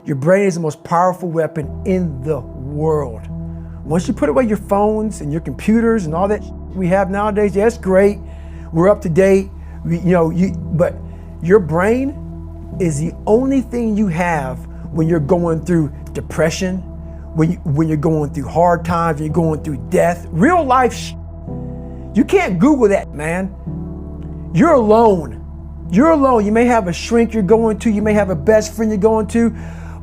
Your brain is the most powerful weapon in the world. Once you put away your phones and your computers and all that we have nowadays, yeah, it's great. We're up to date. But your brain is the only thing you have when you're going through depression, when you're going through hard times, when you're going through death, real life. You can't Google that, man. You're alone. You're alone. You may have a shrink you're going to, you may have a best friend you're going to,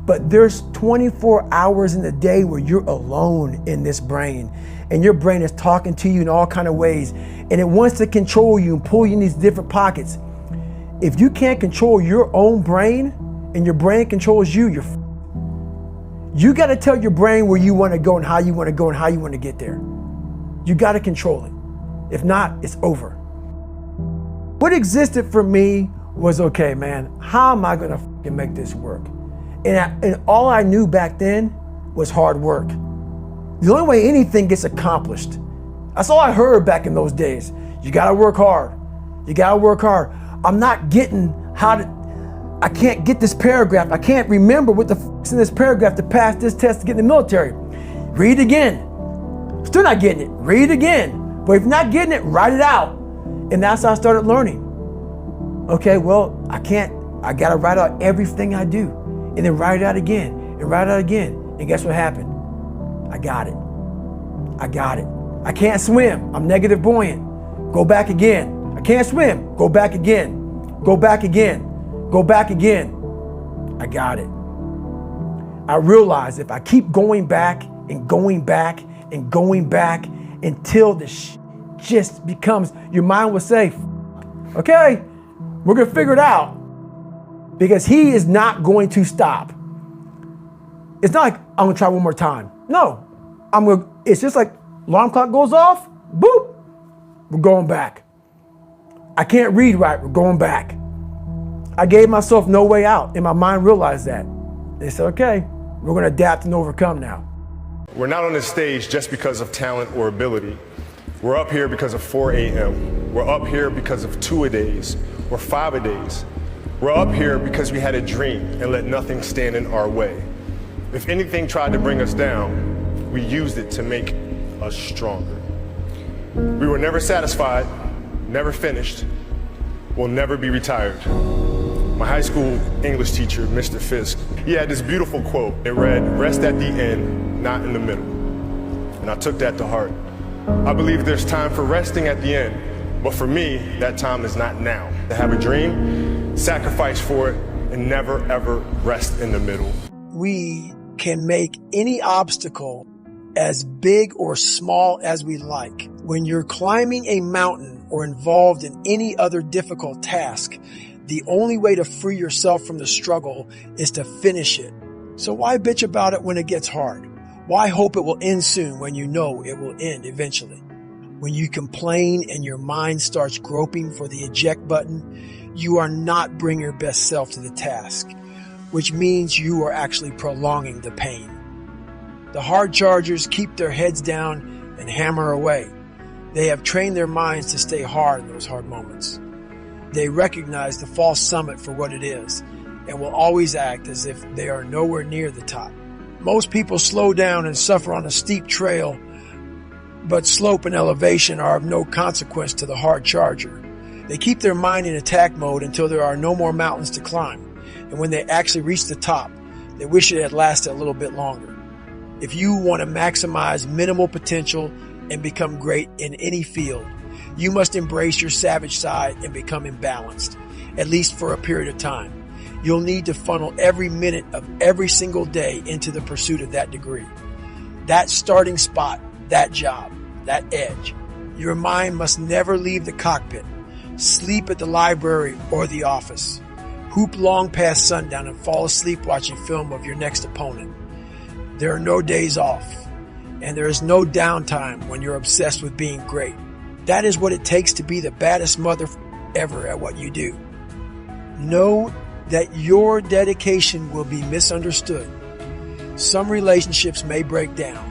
but there's 24 hours in the day where you're alone in this brain, and your brain is talking to you in all kinds of ways, and it wants to control you and pull you in these different pockets. If you can't control your own brain and your brain controls you, you got to tell your brain where you want to go and how you want to go and how you want to get there. You got to control it. If not, it's over. What existed for me was, okay, man, how am I going to fucking make this work? And all I knew back then was hard work. The only way anything gets accomplished. That's all I heard back in those days. You got to work hard. You got to work hard. I'm not getting I can't get this paragraph. I can't remember what the fuck's in this paragraph to pass this test to get in the military. Read again. Still not getting it. Read again. But if you're not getting it, write it out. And that's how I started learning. Okay, well, I got to write out everything I do. And then write it out again and write it out again. And guess what happened? I got it. I can't swim. I'm negative buoyant. Go back again. I can't swim. Go back again. Go back again. Go back again. I got it. I realized if I keep going back and going back and going back until the just becomes, your mind will say, okay, we're going to figure it out, because he is not going to stop. It's not like I'm going to try one more time. No, it's just like alarm clock goes off, boop, we're going back. I can't read right, we're going back. I gave myself no way out, and my mind realized that. They said, okay, we're going to adapt and overcome now. We're not on this stage just because of talent or ability. We're up here because of 4 a.m. We're up here because of 2-a-days or 5-a-days. We're up here because we had a dream and let nothing stand in our way. If anything tried to bring us down, we used it to make us stronger. We were never satisfied, never finished, will never be retired. My high school English teacher, Mr. Fisk, he had this beautiful quote. It read, "Rest at the end, not in the middle." And I took that to heart. I believe there's time for resting at the end, but for me, that time is not now. To have a dream, sacrifice for it, and never ever rest in the middle. We can make any obstacle as big or small as we like. When you're climbing a mountain or involved in any other difficult task, the only way to free yourself from the struggle is to finish it. So why bitch about it when it gets hard? Why hope it will end soon when you know it will end eventually? When you complain and your mind starts groping for the eject button, you are not bringing your best self to the task, which means you are actually prolonging the pain. The hard chargers keep their heads down and hammer away. They have trained their minds to stay hard in those hard moments. They recognize the false summit for what it is and will always act as if they are nowhere near the top. Most people slow down and suffer on a steep trail, but slope and elevation are of no consequence to the hard charger. They keep their mind in attack mode until there are no more mountains to climb. And when they actually reach the top, they wish it had lasted a little bit longer. If you want to maximize minimal potential and become great in any field, you must embrace your savage side and become imbalanced, at least for a period of time. You'll need to funnel every minute of every single day into the pursuit of that degree. That starting spot, that job, that edge. Your mind must never leave the cockpit, sleep at the library or the office, hoop long past sundown and fall asleep watching film of your next opponent. There are no days off, and there is no downtime when you're obsessed with being great. That is what it takes to be the baddest mother ever at what you do. Know that your dedication will be misunderstood. Some relationships may break down.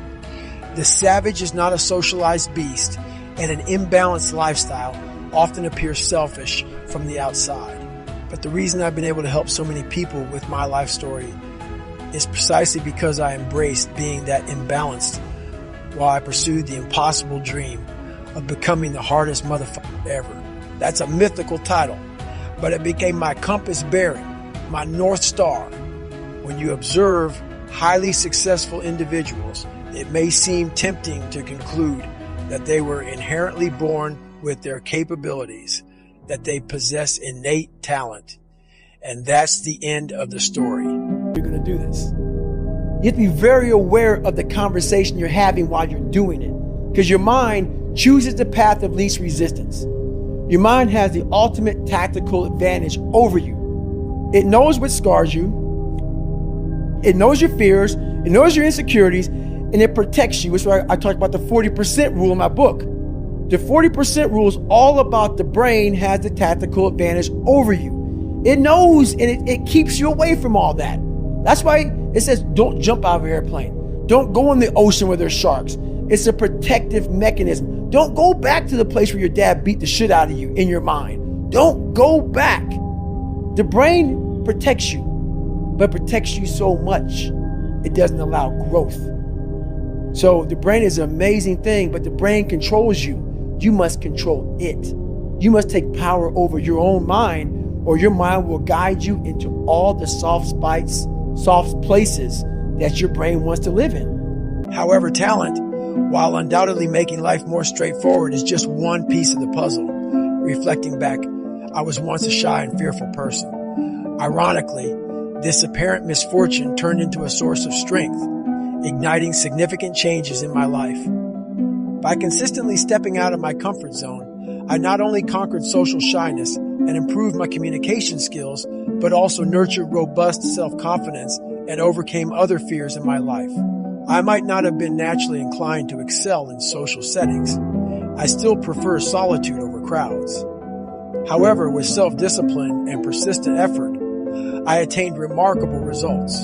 The savage is not a socialized beast, and an imbalanced lifestyle often appears selfish from the outside. But the reason I've been able to help so many people with my life story is precisely because I embraced being that imbalanced while I pursued the impossible dream of becoming the hardest motherfucker ever. That's a mythical title, but it became my compass bearing, my North Star. When you observe highly successful individuals, it may seem tempting to conclude that they were inherently born with their capabilities, that they possess innate talent. And that's the end of the story. You're going to do this. You have to be very aware of the conversation you're having while you're doing it, because your mind chooses the path of least resistance. Your mind has the ultimate tactical advantage over you. It knows what scars you. It knows your fears. It knows your insecurities, and it protects you. Which is why I talked about the 40% rule in my book. The 40% rule is all about the brain has the tactical advantage over you. It knows, and it keeps you away from all that. That's why it says don't jump out of an airplane. Don't go in the ocean where there's sharks. It's a protective mechanism. Don't go back to the place where your dad beat the shit out of you in your mind. Don't go back. The brain protects you, but protects you so much, it doesn't allow growth. So the brain is an amazing thing, but the brain controls you. You must control it. You must take power over your own mind, or your mind will guide you into all the soft places that your brain wants to live in. However, talent, while undoubtedly making life more straightforward, is just one piece of the puzzle. Reflecting back, I was once a shy and fearful person. Ironically, this apparent misfortune turned into a source of strength, igniting significant changes in my life. By consistently stepping out of my comfort zone, I not only conquered social shyness and improved my communication skills, but also nurtured robust self-confidence and overcame other fears in my life. I might not have been naturally inclined to excel in social settings. I still prefer solitude over crowds. However, with self-discipline and persistent effort, I attained remarkable results.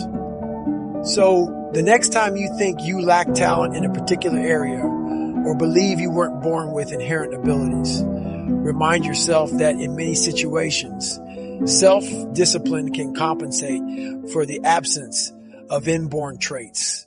So, the next time you think you lack talent in a particular area or believe you weren't born with inherent abilities, remind yourself that in many situations, self-discipline can compensate for the absence of inborn traits.